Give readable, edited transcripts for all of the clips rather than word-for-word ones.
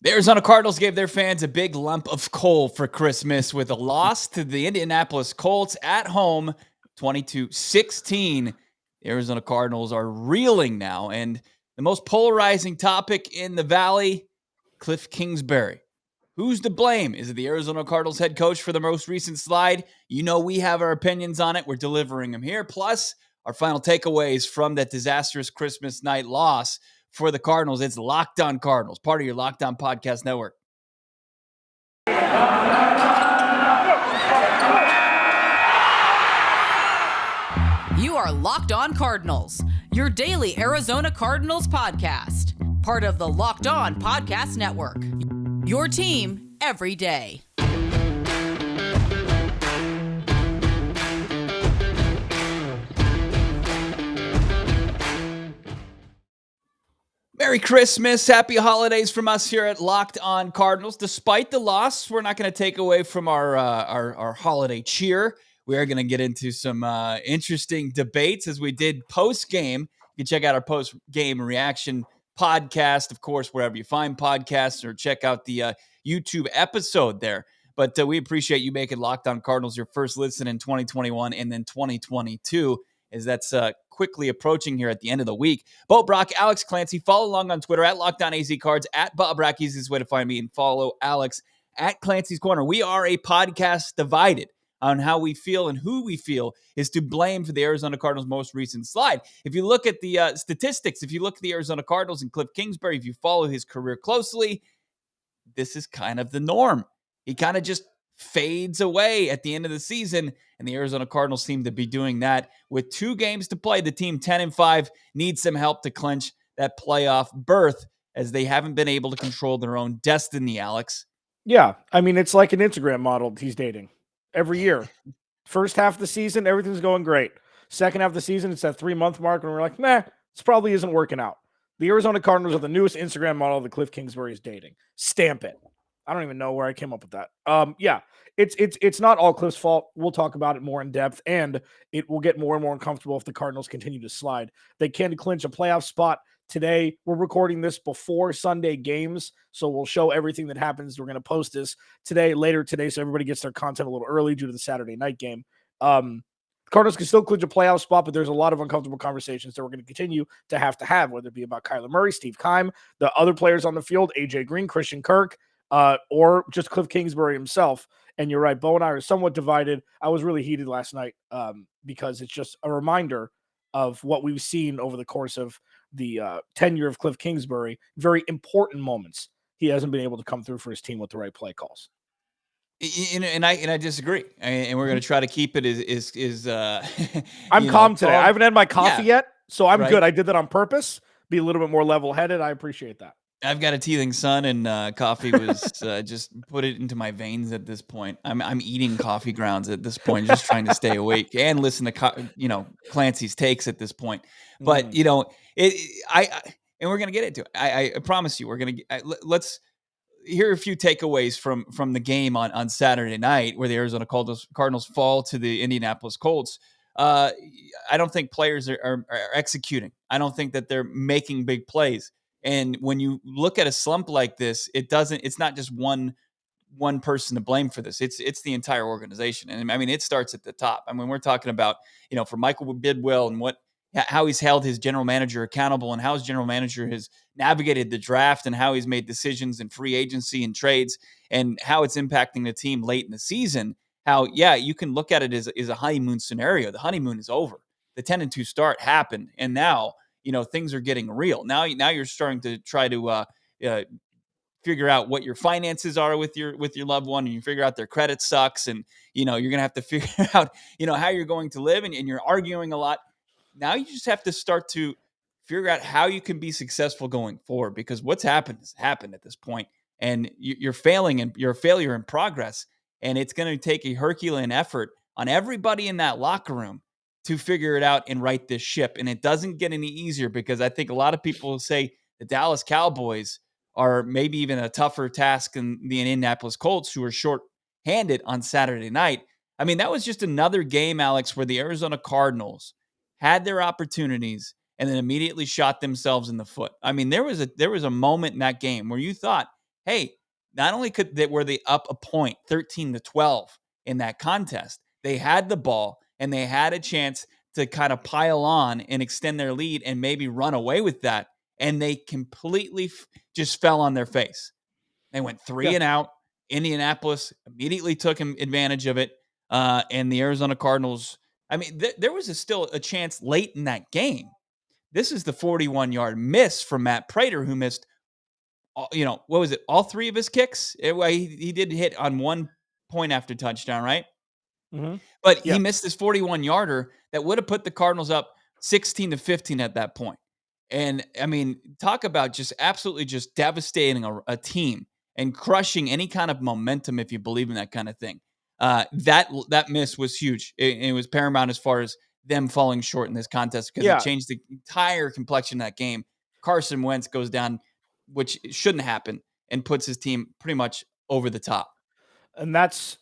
The Arizona Cardinals gave their fans a big lump of coal for Christmas with a loss to the Indianapolis Colts at home, 22-16. The Arizona Cardinals are reeling now, and the most polarizing topic in the Valley, Cliff Kingsbury. Who's to blame? Is it the Arizona Cardinals head coach for the most recent slide? You know we have our opinions on it. We're delivering them here. Plus, our final takeaways from that disastrous Christmas night loss for the Cardinals. It's Locked On Cardinals, part of your Locked On Podcast Network. You are Locked On Cardinals, your daily Arizona Cardinals podcast, part of the Locked On Podcast Network. Your team every day. Merry Christmas, happy holidays from us here at Locked On Cardinals. Despite the loss, we're not going to take away from our holiday cheer. We are going to get into some interesting debates as we did post-game. You can check out our post-game reaction podcast, of course, wherever you find podcasts, or check out the YouTube episode there. But we appreciate you making Locked On Cardinals your first listen in 2021 and then 2022, as that's quickly approaching here at the end of the week. Brack, Alex Clancy. Follow along on Twitter at Locked On AZCards, at Brack, easiest way to find me, and follow Alex at Clancy's Corner. We are a podcast divided on how we feel and who we feel is to blame for the Arizona Cardinals' most recent slide. If you look at the statistics, if you look at the Arizona Cardinals and Cliff Kingsbury, if you follow his career closely, this is kind of the norm. He kind of just fades away at the end of the season, and the Arizona Cardinals seem to be doing that. With 2 games to play, the team 10-5 needs some help to clinch that playoff berth, as they haven't been able to control their own destiny, Alex. Yeah, I mean, it's like an Instagram model he's dating every year. First half of the season, everything's going great. Second half of the season, it's that 3-month mark when we're like, nah, this probably isn't working out. The Arizona Cardinals are the newest Instagram model that Cliff Kingsbury is dating. Stamp it. I don't even know where I came up with that. Yeah, it's not all Cliff's fault. We'll talk about it more in depth, and it will get more and more uncomfortable if the Cardinals continue to slide. They can clinch a playoff spot today. We're recording this before Sunday games, so we'll show everything that happens. We're going to post this later today, so everybody gets their content a little early due to the Saturday night game. Cardinals can still clinch a playoff spot, but there's a lot of uncomfortable conversations that we're going to continue to have, whether it be about Kyler Murray, Steve Keim, the other players on the field, AJ Green, Christian Kirk, or just Cliff Kingsbury himself. And you're right, Bo and I are somewhat divided. I was really heated last night because it's just a reminder of what we've seen over the course of the tenure of Cliff Kingsbury. Very important moments he hasn't been able to come through for his team with the right play calls. And I disagree, and we're going to try to keep it is I'm calm today. I haven't had my coffee yet, so I'm right. Good. I did that on purpose. Be a little bit more level-headed. I appreciate that. I've got a teething son, and coffee was just put it into my veins at this point. I'm eating coffee grounds at this point, just trying to stay awake and listen to Clancy's takes at this point. But and we're gonna get into it. I promise you, we're gonna let's hear a few takeaways from the game on Saturday night, where the Arizona Cardinals fall to the Indianapolis Colts. I don't think players are executing. I don't think that they're making big plays. And when you look at a slump like this, it's not just one person to blame for this. It's the entire organization. And I mean, it starts at the top. I mean, we're talking about, for Michael Bidwill and how he's held his general manager accountable, and how his general manager has navigated the draft, and how he's made decisions in free agency and trades, and how it's impacting the team late in the season. How, you can look at it as a honeymoon scenario. The honeymoon is over. The 10-2 start happened. And now, things are getting real. Now you're starting to try to figure out what your finances are with your loved one, and you figure out their credit sucks, and you're going to have to figure out how you're going to live, and you're arguing a lot. Now you just have to start to figure out how you can be successful going forward, because what's happened has happened at this point, and you're failing, and you're a failure in progress, and it's going to take a Herculean effort on everybody in that locker room to figure it out and right this ship. And it doesn't get any easier, because I think a lot of people say the Dallas Cowboys are maybe even a tougher task than the Indianapolis Colts, who are short-handed on Saturday night. I mean, that was just another game, Alex, where the Arizona Cardinals had their opportunities and then immediately shot themselves in the foot. I mean, there was a moment in that game where you thought, hey, not only were they up a point, 13-12 in that contest, they had the ball and they had a chance to kind of pile on and extend their lead and maybe run away with that. And they completely just fell on their face. They went 3 and out. Indianapolis immediately took advantage of it. And the Arizona Cardinals, I mean, there was still a chance late in that game. This is the 41-yard miss from Matt Prater, who missed, what was it? All 3 of his kicks? He did hit on one point after touchdown, right? Mm-hmm. But he missed this 41-yarder that would have put the Cardinals up 16-15 at that point. And I mean, talk about just absolutely just devastating a team and crushing any kind of momentum if you believe in that kind of thing. That miss was huge. It was paramount as far as them falling short in this contest because it changed the entire complexion of that game. Carson Wentz goes down, which shouldn't happen, and puts his team pretty much over the top. And let's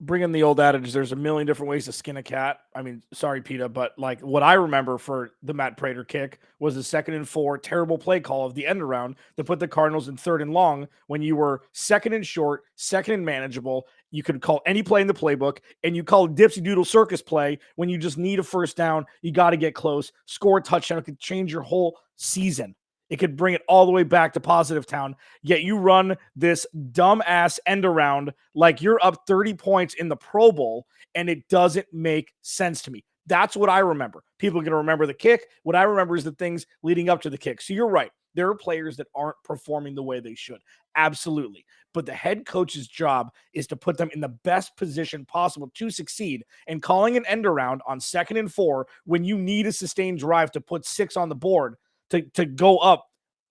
bring in the old adage, there's a million different ways to skin a cat. I mean, sorry, PETA, but like what I remember for the Matt Prater kick was the 2nd and 4 terrible play call of the end around that put the Cardinals in 3rd and long when you were 2nd and short, 2nd and manageable. You could call any play in the playbook, and you call Dipsy Doodle Circus play when you just need a first down. You got to get close, score a touchdown. It could change your whole season. It could bring it all the way back to positive town. Yet you run this dumbass end around like you're up 30 points in the Pro Bowl, and it doesn't make sense to me. That's what I remember. People are going to remember the kick. What I remember is the things leading up to the kick. So you're right. There are players that aren't performing the way they should. Absolutely. But the head coach's job is to put them in the best position possible to succeed. And calling an end around on 2nd and 4 when you need a sustained drive to put 6 on the board to go up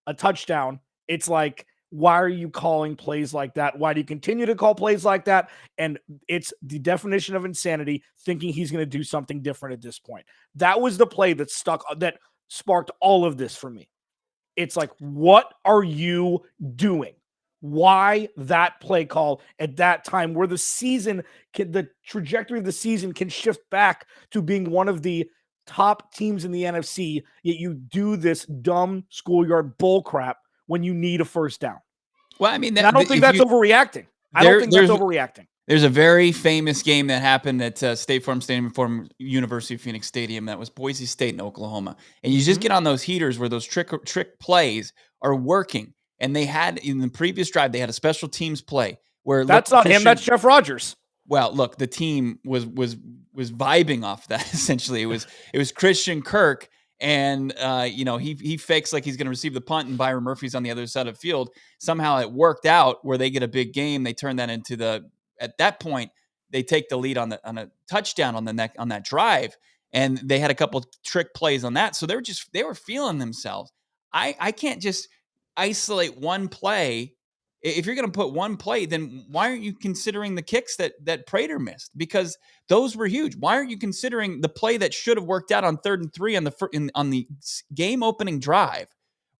a touchdown, it's like, why are you calling plays like that? Why do you continue to call plays like that? And it's the definition of insanity, thinking he's going to do something different at this point. That was the play that sparked all of this for me. It's like, what are you doing? Why that play call at that time where the trajectory of the season can shift back to being one of the top teams in the NFC, yet you do this dumb schoolyard bull crap when you need a first down. Well, I mean, I don't think that's overreacting. I don't think that's overreacting. There's a very famous game that happened at State Farm Stadium from University of Phoenix Stadium. That was Boise State in Oklahoma. And you just get on those heaters where those trick plays are working. And they had, in the previous drive, they had a special teams play where that's not him. That's Jeff Rogers. Well, look, the team was vibing off that. Essentially, it was Christian Kirk, and he fakes like he's going to receive the punt, and Byron Murphy's on the other side of the field. Somehow, it worked out where they get a big game. They turn that into at that point they take the lead on a touchdown on that drive, and they had a couple trick plays on that. So they were feeling themselves. I can't just isolate one play. If you're going to put one play, then why aren't you considering the kicks that Prater missed? Because those were huge. Why aren't you considering the play that should have worked out on 3rd and 3 on the game opening drive,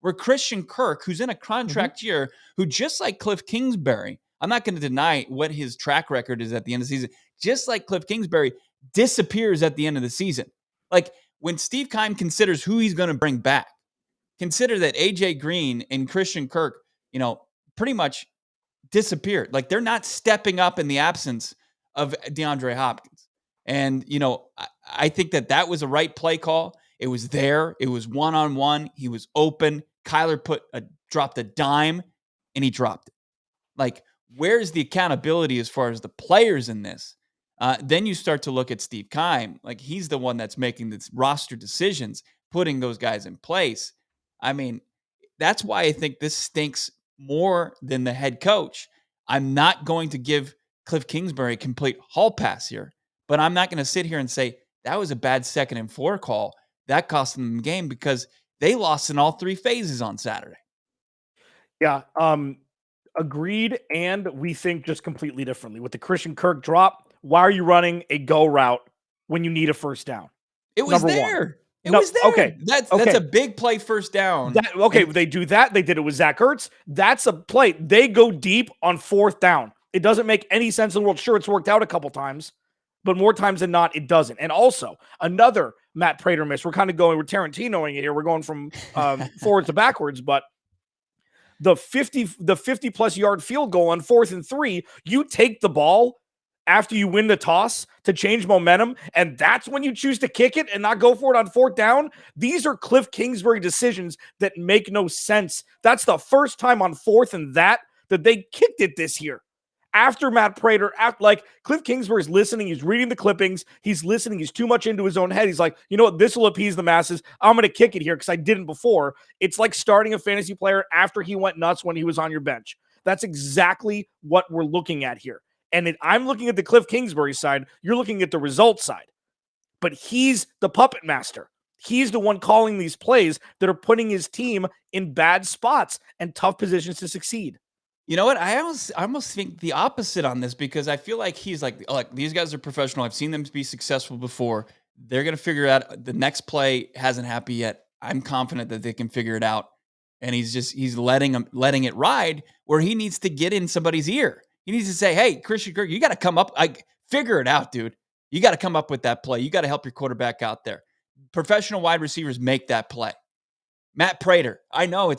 where Christian Kirk, who's in a contract year, who just like Cliff Kingsbury, I'm not going to deny what his track record is at the end of the season, just like Cliff Kingsbury, disappears at the end of the season. Like when Steve Keim considers who he's going to bring back, consider that AJ Green and Christian Kirk, pretty much disappeared. Like they're not stepping up in the absence of DeAndre Hopkins. And, I think that was a right play call. It was there. It was one-on-one. He was open. Kyler dropped a dime and he dropped it. Like, where's the accountability as far as the players in this? Then you start to look at Steve Keim. Like he's the one that's making the roster decisions, putting those guys in place. I mean, that's why I think this stinks more than the head coach. I'm not going to give Cliff Kingsbury a complete hall pass here, but I'm not going to sit here and say that was a bad 2nd and 4 call. That cost them the game because they lost in all 3 phases on Saturday. Yeah, agreed. And we think just completely differently. With the Christian Kirk drop, why are you running a go route when you need a first down? It was there. It was there. Okay. That's a big play first down. They do that. They did it with Zach Ertz. That's a play. They go deep on 4th down. It doesn't make any sense in the world. Sure, it's worked out a couple times, but more times than not, it doesn't. And also, another Matt Prater miss. We're kind of we're Tarantinoing it here. We're going from forwards to backwards, but the 50 plus yard field goal on 4th and 3, you take the ball after you win the toss to change momentum, and that's when you choose to kick it and not go for it on 4th down. These are Cliff Kingsbury decisions that make no sense. That's the first time on 4th and that they kicked it this year. After Matt Prater, like Cliff Kingsbury is listening, he's reading the clippings, he's listening, he's too much into his own head. He's like, you know what, this will appease the masses. I'm going to kick it here because I didn't before. It's like starting a fantasy player after he went nuts when he was on your bench. That's exactly what we're looking at here. And I'm looking at the Cliff Kingsbury side. You're looking at the results side. But he's the puppet master. He's the one calling these plays that are putting his team in bad spots and tough positions to succeed. You know what? I almost think the opposite on this, because I feel like he's like, these guys are professional. I've seen them be successful before. They're going to figure out the next play hasn't happened yet. I'm confident that they can figure it out. And he's letting it ride where he needs to get in somebody's ear. He needs to say, hey, Christian Kirk, you got to come up. Figure it out, dude. You got to come up with that play. You got to help your quarterback out there. Professional wide receivers make that play. Matt Prater, I know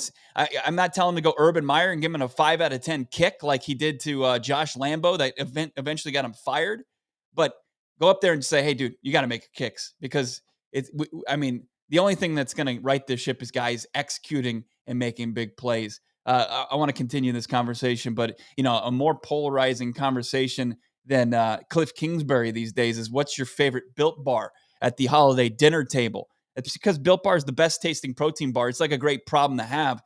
I'm not telling him to go Urban Meyer and give him a 5 out of 10 kick like he did to Josh Lambo that eventually got him fired. But go up there and say, hey, dude, you got to make kicks, because the only thing that's going to right this ship is guys executing and making big plays. I want to continue this conversation, but a more polarizing conversation than Cliff Kingsbury these days is, what's your favorite Built Bar at the holiday dinner table? It's because Built Bar is the best tasting protein bar. It's like a great problem to have.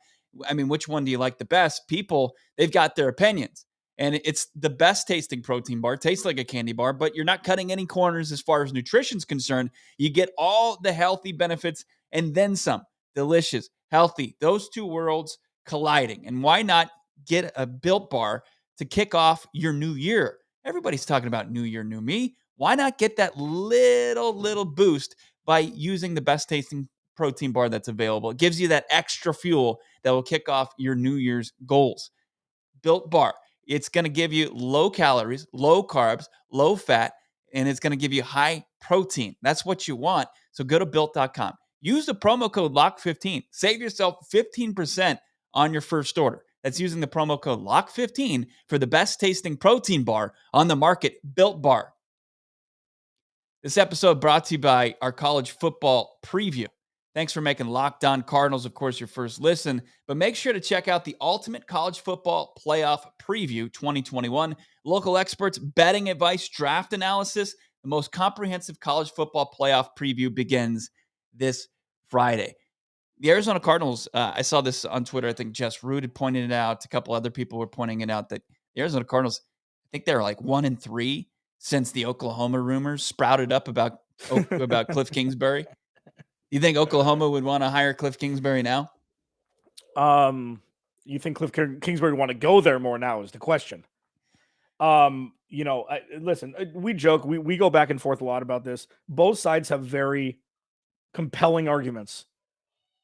I mean, which one do you like the best? People, they've got their opinions. And it's the best tasting protein bar. It tastes like a candy bar, but you're not cutting any corners as far as nutrition's concerned. You get all the healthy benefits and then some. Delicious, healthy. Those two worlds colliding. And why not get a Built Bar to kick off your new year? Everybody's talking about new year, new me. Why not get that little boost by using the best tasting protein bar that's available? It gives you that extra fuel that will kick off your New Year's goals. Built Bar. It's going to give you low calories, low carbs, low fat, and it's going to give you high protein. That's what you want. So go to Built.com. Use the promo code LOCK15. Save yourself 15% on your first order. That's using the promo code LOCK15 for the best tasting protein bar on the market, Built Bar. This episode brought to you by our college football preview. Thanks for making Locked On Cardinals, of course, your first listen, but make sure to check out the Ultimate College Football Playoff Preview 2021. Local experts, betting advice, draft analysis. The most comprehensive college football playoff preview begins this Friday. The Arizona Cardinals, I saw this on Twitter. I think Jess Root had pointed it out. A couple other people were pointing it out that the Arizona Cardinals, I think they're like 1-3 since the Oklahoma rumors sprouted up about Cliff Kingsbury. You think Oklahoma would want to hire Cliff Kingsbury now? You think Cliff Kingsbury would want to go there more now is the question. Listen, we joke, we go back and forth a lot about this. Both sides have very compelling arguments.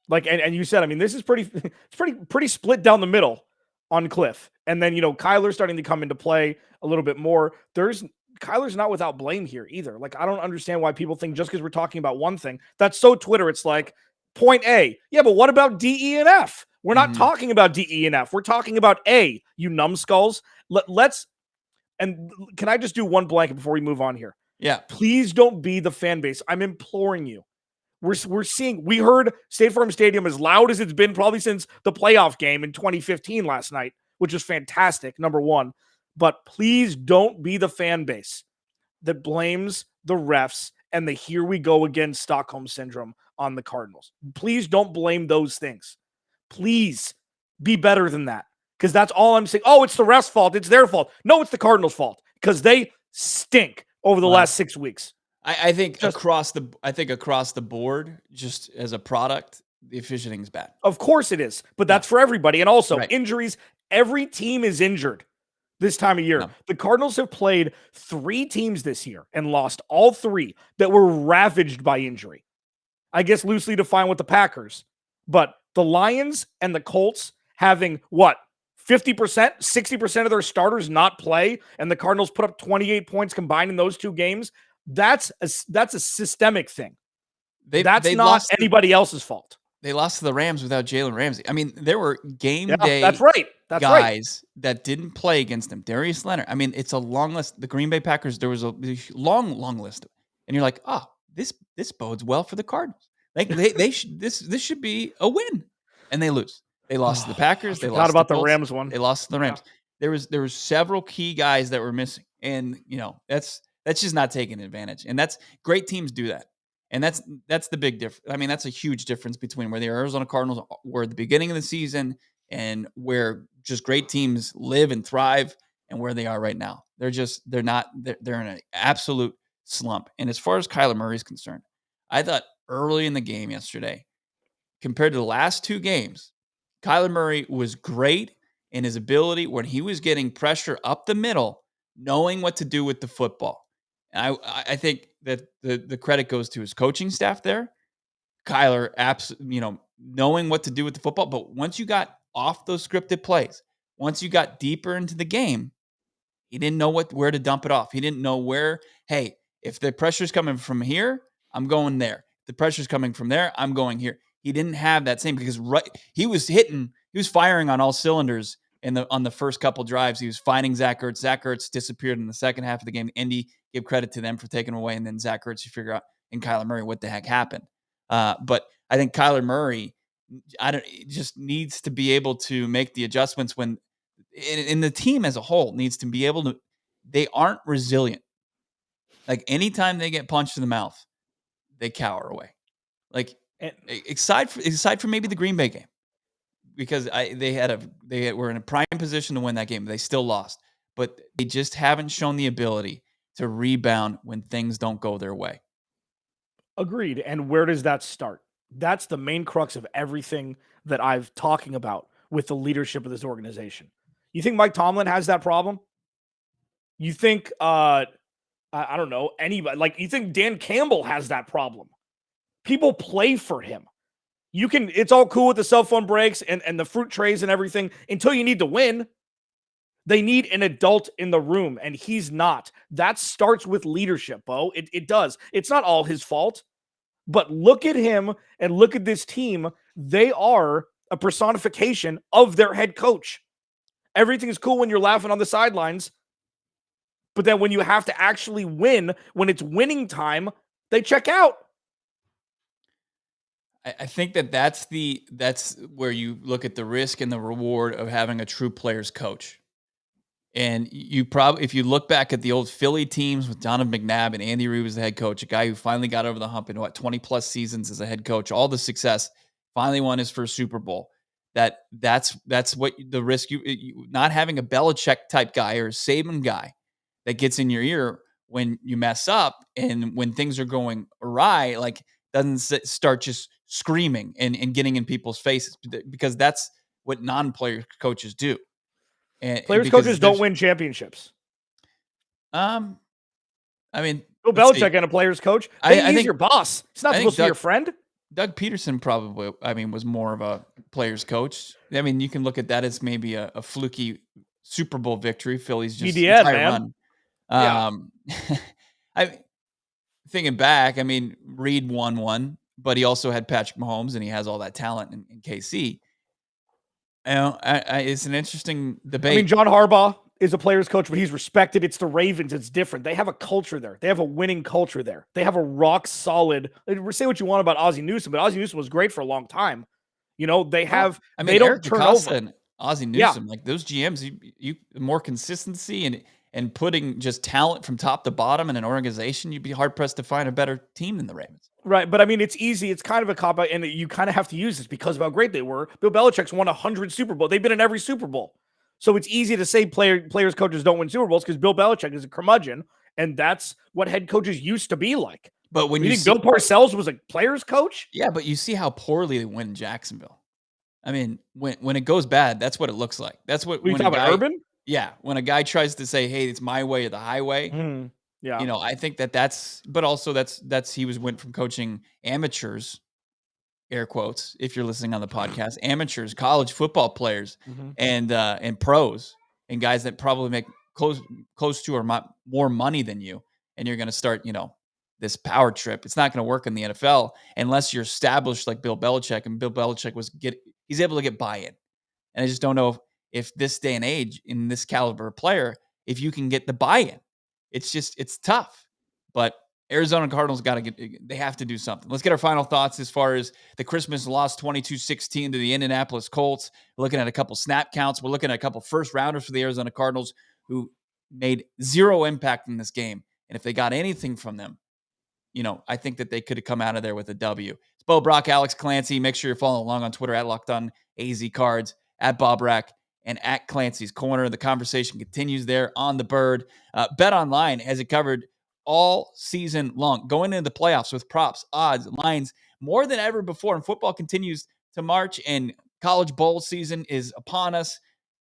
Like, and you said, I mean, this is pretty split down the middle on Cliff. And then, Kyler's starting to come into play a little bit more. Kyler's not without blame here either. Like, I don't understand why people think just because we're talking about one thing, that's so Twitter. It's like point A. Yeah, but what about D, E, and F? We're not talking about D, E, and F. We're talking about A, you numbskulls. And can I just do one blanket before we move on here? Yeah. Please don't be the fan base. I'm imploring you. We heard State Farm Stadium as loud as it's been probably since the playoff game in 2015 last night, which was fantastic, number one. But please don't be the fan base that blames the refs and the here we go again Stockholm syndrome on the Cardinals. Please don't blame those things. Please be better than that, because that's all I'm saying. Oh, it's the refs' fault. It's their fault. No, it's the Cardinals' fault because they stink over the last 6 weeks. I think across the board, just as a product, the officiating is bad. Of course it is, but that's for everybody. And also injuries. Every team is injured this time of year. No. The Cardinals have played 3 teams this year and lost all 3 that were ravaged by injury. I guess loosely defined with the Packers, but the Lions and the Colts having 50%, 60% of their starters not play, and the Cardinals put up 28 points combined in those 2 games. That's a systemic thing. That's not anybody else's fault. they lost to the Rams without Jalen Ramsey. I mean, there were game Yeah, day that's right. That's right. guys that didn't play against them. Darius Leonard. I mean, it's a long list. The Green Bay Packers, there was a long list. And you're like, oh, this bodes well for the Cardinals. Like they should this should be a win. And they lose. They lost to the Packers. I They forgot lost about to the Colts. Rams one. They lost to the Rams. Yeah. There was several key guys that were missing. And that's just not taking advantage. And that's great teams do that. And that's the big difference. I mean, that's a huge difference between where the Arizona Cardinals were at the beginning of the season and where just great teams live and thrive and where they are right now. They're in an absolute slump. And as far as Kyler Murray is concerned, I thought early in the game yesterday, compared to the last two games, Kyler Murray was great in his ability when he was getting pressure up the middle, knowing what to do with the football. And I think that the credit goes to his coaching staff there. Kyler, knowing what to do with the football. But once you got off those scripted plays, once you got deeper into the game, he didn't know where to dump it off. He didn't know where, hey, if the pressure's coming from here, I'm going there. If the pressure's coming from there, I'm going here. He didn't have that same because he was firing on all cylinders on the first couple drives. He was finding Zach Ertz. Zach Ertz disappeared in the second half of the game. Indy gave credit to them for taking away, and then Zach Ertz, you figure out, and Kyler Murray, what the heck happened. But I think Kyler Murray, just needs to be able to make the adjustments when, in the team as a whole, needs to be able to. They aren't resilient. Like anytime they get punched in the mouth, they cower away. Like aside from maybe the Green Bay game, because they were in a prime position to win that game. They still lost, but they just haven't shown the ability to rebound when things don't go their way. Agreed. And where does that start? That's the main crux of everything that I've talking about with the leadership of this organization. You think Mike Tomlin has that problem? You think, I don't know, anybody, like you think Dan Campbell has that problem? People play for him. It's all cool with the cell phone breaks and the fruit trays and everything until you need to win. They need an adult in the room, and he's not. That starts with leadership, Bo. It does. It's not all his fault, but look at him and look at this team. They are a personification of their head coach. Everything is cool when you're laughing on the sidelines, but then when you have to actually win, when it's winning time, they check out. I think that's where you look at the risk and the reward of having a true player's coach. And if you look back at the old Philly teams with Donovan McNabb and Andy Reid was the head coach, a guy who finally got over the hump in 20 plus seasons as a head coach, all the success, finally won his first Super Bowl. That's what the risk, you not having a Belichick type guy or a Saban guy that gets in your ear when you mess up and when things are going awry, like doesn't start just screaming and getting in people's faces, because that's what non-player coaches do. Players coaches don't win championships. I mean, Bill Belichick and a player's coach. He's your boss. He's not supposed to be your friend. Doug Peterson probably, was more of a player's coach. I mean, you can look at that as maybe a fluky Super Bowl victory. Philly's just BDN, man. Run. Thinking back, Reid won one, but he also had Patrick Mahomes, and he has all that talent in KC. It's an interesting debate. John Harbaugh is a player's coach, but he's respected. It's the Ravens. It's different. They have a culture there. They have a winning culture there. They have a rock solid. Say what you want about Ozzie Newsome, but Ozzie Newsome was great for a long time. They have. They don't turn over. And Ozzie Newsome, like those GMs, you more consistency and putting just talent from top to bottom in an organization, you'd be hard pressed to find a better team than the Ravens. Right, but it's easy. It's kind of a cop-out, and you kind of have to use this because of how great they were. Bill Belichick's won 100 Super Bowls. They've been in every Super Bowl. So it's easy to say players, coaches don't win Super Bowls because Bill Belichick is a curmudgeon, and that's what head coaches used to be like. But when you think Bill Parcells was a player's coach? Yeah, but you see how poorly they win in Jacksonville. When it goes bad, that's what it looks like. That's what. You talking about Urban? Yeah, when a guy tries to say, "Hey, it's my way or the highway." Mm-hmm. Yeah, I think that's. But also, he went from coaching amateurs, air quotes, if you're listening on the podcast, amateurs, college football players, and pros, and guys that probably make close to or more money than you, and you're going to start, this power trip. It's not going to work in the NFL unless you're established like Bill Belichick, and Bill Belichick he's able to get buy-in. And I just don't know if this day and age in this caliber of player, if you can get the buy-in. It's tough. But Arizona Cardinals they have to do something. Let's get our final thoughts as far as the Christmas loss 22-16 to the Indianapolis Colts. We're looking at a couple snap counts. We're looking at a couple first rounders for the Arizona Cardinals who made zero impact in this game. And if they got anything from them, I think that they could have come out of there with a W. It's Bo Brack, Alex Clancy. Make sure you're following along on Twitter at Locked On AZCards, at Bob Brack, and at Clancy's Corner. The conversation continues there on the bird. BetOnline has it covered all season long, going into the playoffs with props, odds, lines, more than ever before. And football continues to march, and college bowl season is upon us.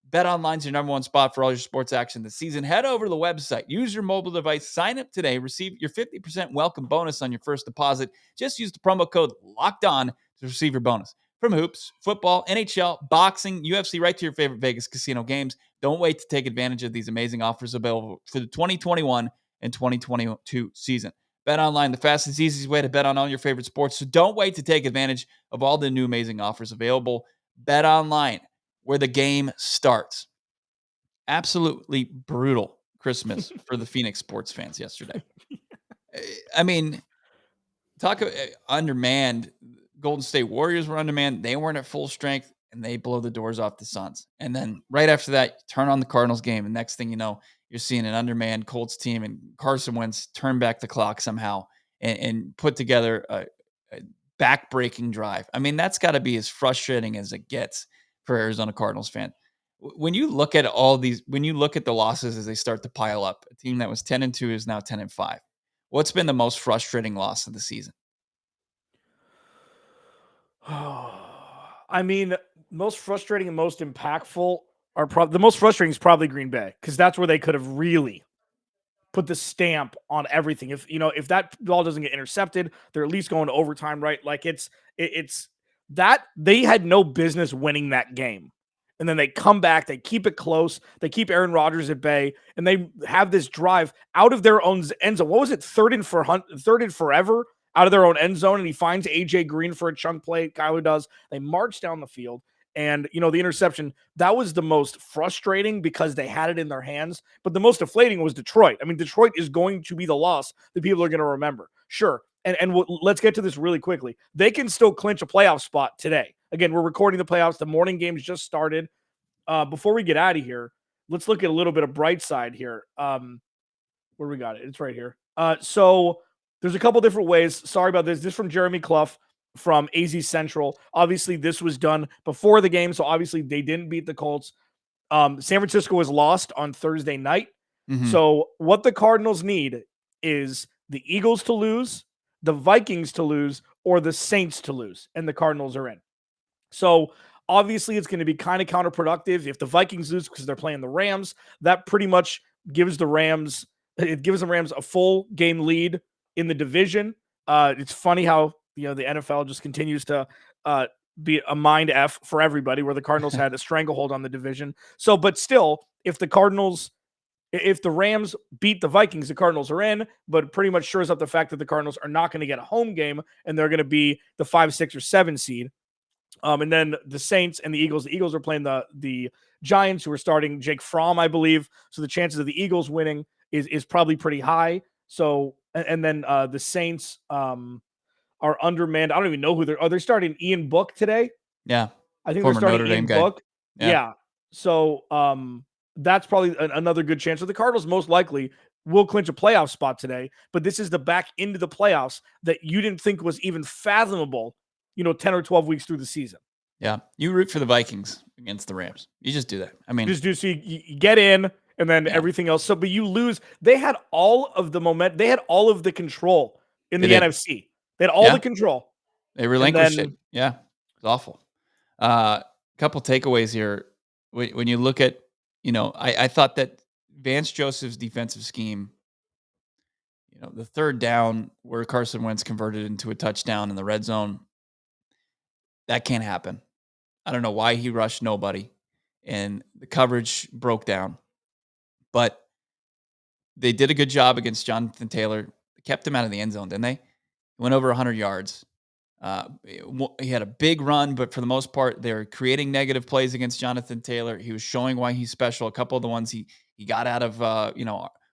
BetOnline is your number one spot for all your sports action this season. Head over to the website. Use your mobile device. Sign up today. Receive your 50% welcome bonus on your first deposit. Just use the promo code LOCKEDON to receive your bonus. From hoops, football, NHL, boxing, UFC, right to your favorite Vegas casino games. Don't wait to take advantage of these amazing offers available for the 2021 and 2022 season. BetOnline, the fastest, easiest way to bet on all your favorite sports. So don't wait to take advantage of all the new amazing offers available. BetOnline, where the game starts. Absolutely brutal Christmas for the Phoenix sports fans yesterday. I mean, talk undermanned. Golden State Warriors were undermanned. They weren't at full strength, and they blow the doors off the Suns. And then right after that, turn on the Cardinals game, and next thing you know, you're seeing an undermanned Colts team, and Carson Wentz turn back the clock somehow and put together a back-breaking drive. I mean, that's got to be as frustrating as it gets for Arizona Cardinals fan. When you look at when you look at the losses as they start to pile up, a team that was 10-2 is now 10-5. What's been the most frustrating loss of the season? I mean, most frustrating and most impactful are the most frustrating is probably Green Bay, because that's where they could have really put the stamp on everything. If that ball doesn't get intercepted, they're at least going to overtime, right? Like it's that they had no business winning that game. And then they come back, they keep it close, they keep Aaron Rodgers at bay, and they have this drive out of their own end zone. What was it? Third and forever out of their own end zone, and he finds AJ Green for a chunk play. Kyler does. They march down the field. And, the interception, that was the most frustrating because they had it in their hands. But the most deflating was Detroit. I mean, Detroit is going to be the loss that people are going to remember. Sure. And let's get to this really quickly. They can still clinch a playoff spot today. Again, we're recording the playoffs. The morning games just started. Before we get out of here, let's look at a little bit of bright side here. Where we got it? It's right here. So there's a couple different ways. Sorry about this. This is from Jeremy Clough from AZ Central. Obviously, this was done before the game, so obviously they didn't beat the Colts. San Francisco was lost on Thursday night. Mm-hmm. So what the Cardinals need is the Eagles to lose, the Vikings to lose, or the Saints to lose, and the Cardinals are in. So obviously it's going to be kind of counterproductive if the Vikings lose because they're playing the Rams. That pretty much gives the Rams a full game lead in the division. It's funny how the NFL just continues to be a mind F for everybody, where the Cardinals had a stranglehold on the division. So, but still, if the Rams beat the Vikings, the Cardinals are in, but pretty much shores up the fact that the Cardinals are not going to get a home game, and they're going to be the 5, 6, or 7 seed. And then the Saints and the Eagles are playing the Giants, who are starting Jake Fromm, I believe. So the chances of the Eagles winning is probably pretty high. So, and then the Saints are undermanned. I don't even know who they're starting Ian Book today. Yeah. I think they're starting Ian Book. Yeah. So that's probably another good chance. So the Cardinals most likely will clinch a playoff spot today, but this is the back into the playoffs that you didn't think was even fathomable, 10 or 12 weeks through the season. Yeah. You root for the Vikings against the Rams. You just do that. I mean, just do, so you get in and then everything else. So, but you lose. They had all of the momentum. They had all of the control in the NFC. They had all the control. They relinquished it. Yeah. It's awful. Couple takeaways here. When you look at, I thought that Vance Joseph's defensive scheme, the third down where Carson Wentz converted into a touchdown in the red zone, that can't happen. I don't know why he rushed nobody, and the coverage broke down. But they did a good job against Jonathan Taylor. The kept him out of the end zone, didn't they? He went over 100 yards. He had a big run, but for the most part, they were creating negative plays against Jonathan Taylor. He was showing why he's special. A couple of the ones he got out of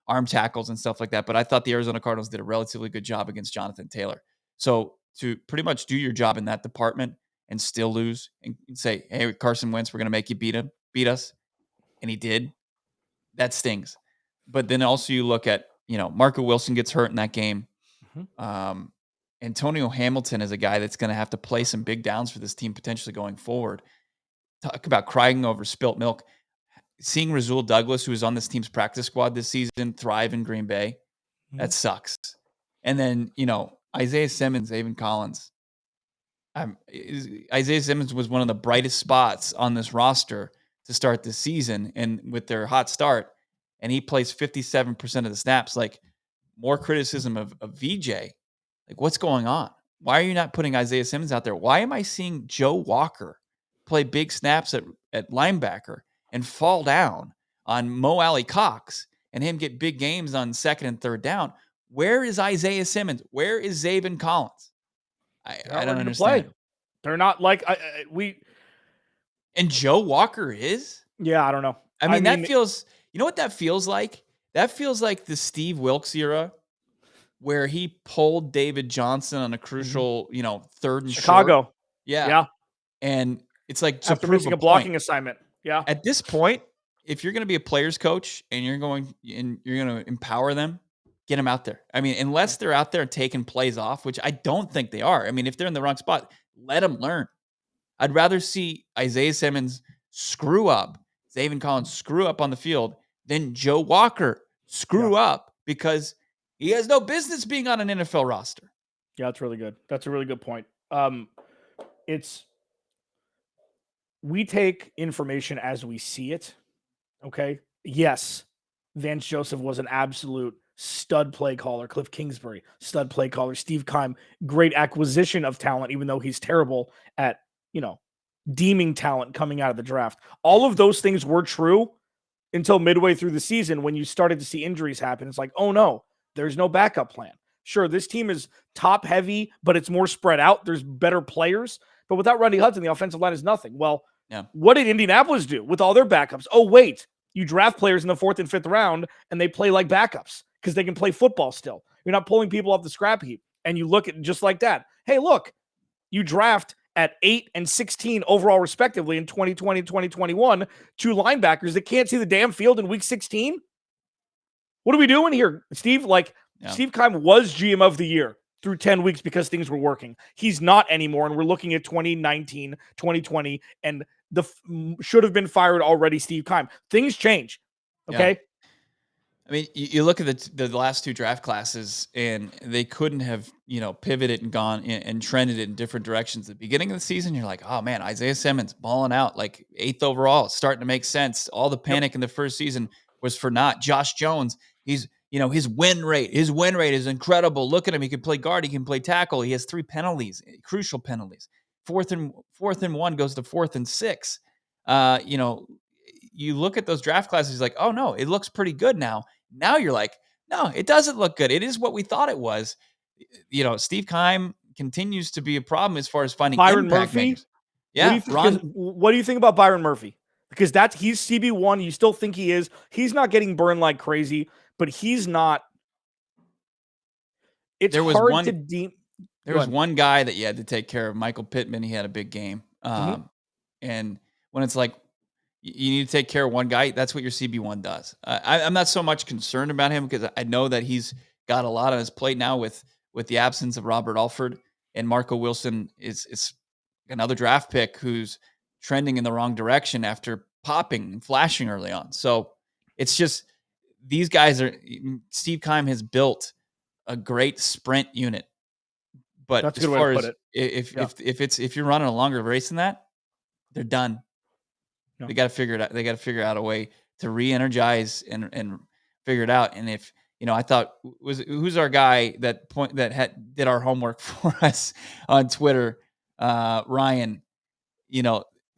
arm tackles and stuff like that. But I thought the Arizona Cardinals did a relatively good job against Jonathan Taylor. So to pretty much do your job in that department and still lose and say, "Hey, Carson Wentz, we're going to make you beat us," and he did. That stings. But then also you look at Marco Wilson gets hurt in that game. Mm-hmm. Antonio Hamilton is a guy that's going to have to play some big downs for this team potentially going forward. Talk about crying over spilt milk. Seeing Rasul Douglas, who is on this team's practice squad this season, thrive in Green Bay, that sucks. And then, Isaiah Simmons, Avon Collins. Isaiah Simmons was one of the brightest spots on this roster to start the season, and with their hot start, and he plays 57% of the snaps. Like, more criticism of VJ. Like, what's going on? Why are you not putting Isaiah Simmons out there? Why am I seeing Joe Walker play big snaps at linebacker and fall down on Mo Alley Cox and him get big games on second and third down? Where is Isaiah Simmons? Where is Zaven Collins? I don't understand. They're not like we. And Joe Walker is? Yeah, I don't know. I mean, that feels. You know what that feels like? That feels like the Steve Wilkes era, where he pulled David Johnson on a crucial, third and Chicago. Short. Yeah. And it's like after missing a blocking assignment. Yeah. At this point, if you're going to be a player's coach and you're going to empower them, get them out there. I mean, unless they're out there taking plays off, which I don't think they are. I mean, if they're in the wrong spot, let them learn. I'd rather see Isaiah Simmons screw up, Zaven Collins screw up on the field, than Joe Walker screw up, because he has no business being on an NFL roster. Yeah, that's really good. That's a really good point. We take information as we see it. Okay. Yes. Vance Joseph was an absolute stud play caller. Cliff Kingsbury, stud play caller. Steve Keim, great acquisition of talent, even though he's terrible at, deeming talent coming out of the draft. All of those things were true until midway through the season, when you started to see injuries happen. It's like, oh no, there's no backup plan. Sure, this team is top heavy, but it's more spread out. There's better players. But without Randy Hudson, the offensive line is nothing. Well, what did Indianapolis do with all their backups? Oh, wait, you draft players in the 4th and 5th round and they play like backups because they can play football still. You're not pulling people off the scrap heap. And you look at it just like that. Hey, look, you draft at 8 and 16 overall, respectively, in 2020 and 2021, 2 linebackers that can't see the damn field in week 16. What are we doing here, Steve? Steve Keim was GM of the year through 10 weeks because things were working. He's not anymore, and we're looking at 2019, 2020, and should have been fired already, Steve Keim. Things change, okay? Yeah. I mean, you look at the last 2 draft classes, and they couldn't have, pivoted and gone and trended in different directions. At the beginning of the season, you're like, oh man, Isaiah Simmons balling out, like 8th overall. It's starting to make sense. All the panic in the first season was for naught. Josh Jones, he's, his win rate is incredible. Look at him. He can play guard. He can play tackle. He has 3 penalties, crucial penalties. 4th and 1 goes to 4th and 6. You look at those draft classes, like, oh no, it looks pretty good now. Now you're like, no, it doesn't look good. It is what we thought it was. Steve Keim continues to be a problem as far as finding Byron impact Murphy. makers. Yeah, what do you think about Byron Murphy? Because he's CB1. You still think he is. He's not getting burned like crazy, but he's not. There was one guy that you had to take care of, Michael Pittman. He had a big game. And when it's like, you need to take care of one guy, that's what your CB1 does. I'm not so much concerned about him, because I know that he's got a lot on his plate now with the absence of Robert Alford, and Marco Wilson is another draft pick who's trending in the wrong direction after popping and flashing early on. So it's just, these guys Steve Keim has built a great sprint unit. But that's as far as if you're running a longer race than that, they're done. No. They got to figure it out. They got to figure out a way to re-energize and figure it out. And if I thought, who's our guy that did our homework for us on Twitter, Ryan.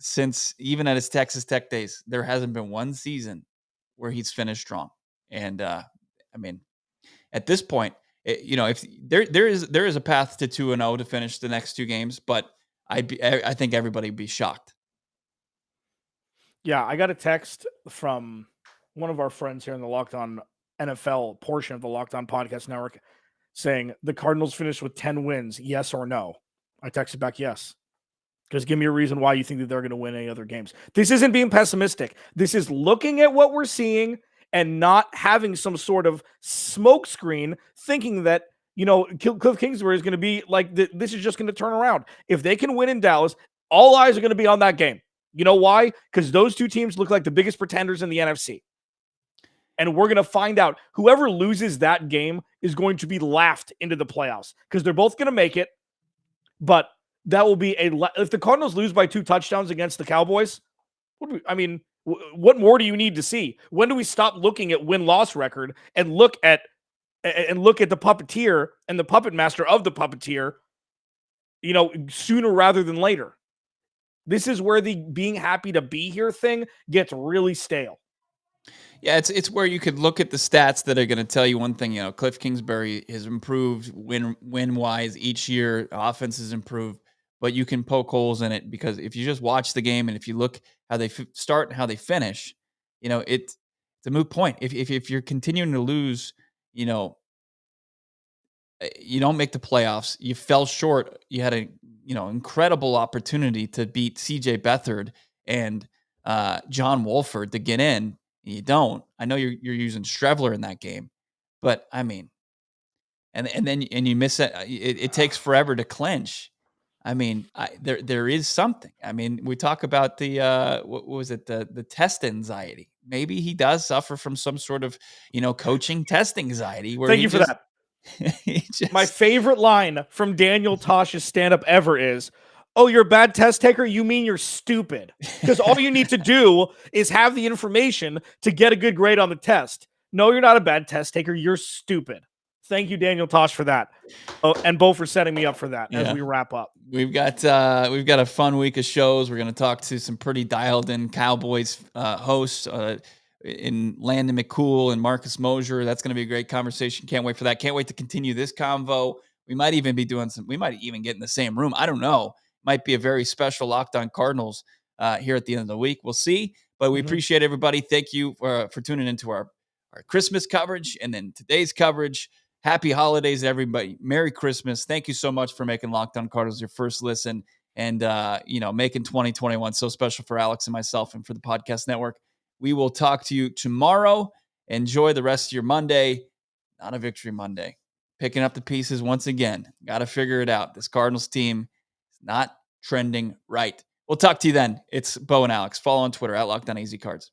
Since even at his Texas Tech days, there hasn't been one season where he's finished strong. And I mean, at this point, if there is a path to 2-0 to finish the next 2 games, but I think everybody would be shocked. Yeah, I got a text from one of our friends here in the Locked On NFL portion of the Locked On Podcast Network saying the Cardinals finished with 10 wins, yes or no? I texted back yes. Because give me a reason why you think that they're going to win any other games. This isn't being pessimistic. This is looking at what we're seeing and not having some sort of smoke screen thinking that, Cliff Kingsbury is going to be like, this is just going to turn around. If they can win in Dallas, all eyes are going to be on that game. You know why? Because those two teams look like the biggest pretenders in the NFC. And we're going to find out whoever loses that game is going to be laughed into the playoffs because they're both going to make it. But that will be if the Cardinals lose by 2 touchdowns against the Cowboys, what more do you need to see? When do we stop looking at win-loss record and look at the puppeteer and the puppet master of the puppeteer, sooner rather than later? This is where the being happy to be here thing gets really stale. Yeah, it's where you could look at the stats that are going to tell you one thing. Cliff Kingsbury has improved win-wise each year. Offense has improved, but you can poke holes in it because if you just watch the game and if you look how they start and how they finish, it's a moot point. If you're continuing to lose, you don't make the playoffs. You fell short. You had a incredible opportunity to beat C.J. Beathard and John Wolford to get in. You don't. I know you're using Strevler in that game, but I mean, and then you miss it. It takes forever to clinch. I mean, there is something. I mean, we talk about the what was it, the test anxiety. Maybe he does suffer from some sort of coaching test anxiety. Where Thank you for that. My favorite line from Daniel Tosh's stand-up ever is, "Oh, you're a bad test taker? You mean you're stupid? Because all you need to do is have the information to get a good grade on the test. No, you're not a bad test taker. You're stupid." Thank you, Daniel Tosh, for that. Oh, and Bo for setting me up for that as we wrap up. We've got a fun week of shows. We're going to talk to some pretty dialed-in Cowboys hosts in Landon McCool and Marcus Mosher. That's going to be a great conversation. Can't wait for that. Can't wait to continue this convo. We might even be we might even get in the same room. I don't know. Might be a very special Locked On Cardinals here at the end of the week. We'll see. But we appreciate everybody. Thank you for tuning into our Christmas coverage and then today's coverage. Happy holidays, everybody. Merry Christmas. Thank you so much for making Locked On Cardinals your first listen and, making 2021 so special for Alex and myself and for the podcast network. We will talk to you tomorrow. Enjoy the rest of your Monday. Not a victory Monday. Picking up the pieces once again. Got to figure it out. This Cardinals team is not trending right. We'll talk to you then. It's Bo and Alex. Follow on Twitter at Locked On AZCards.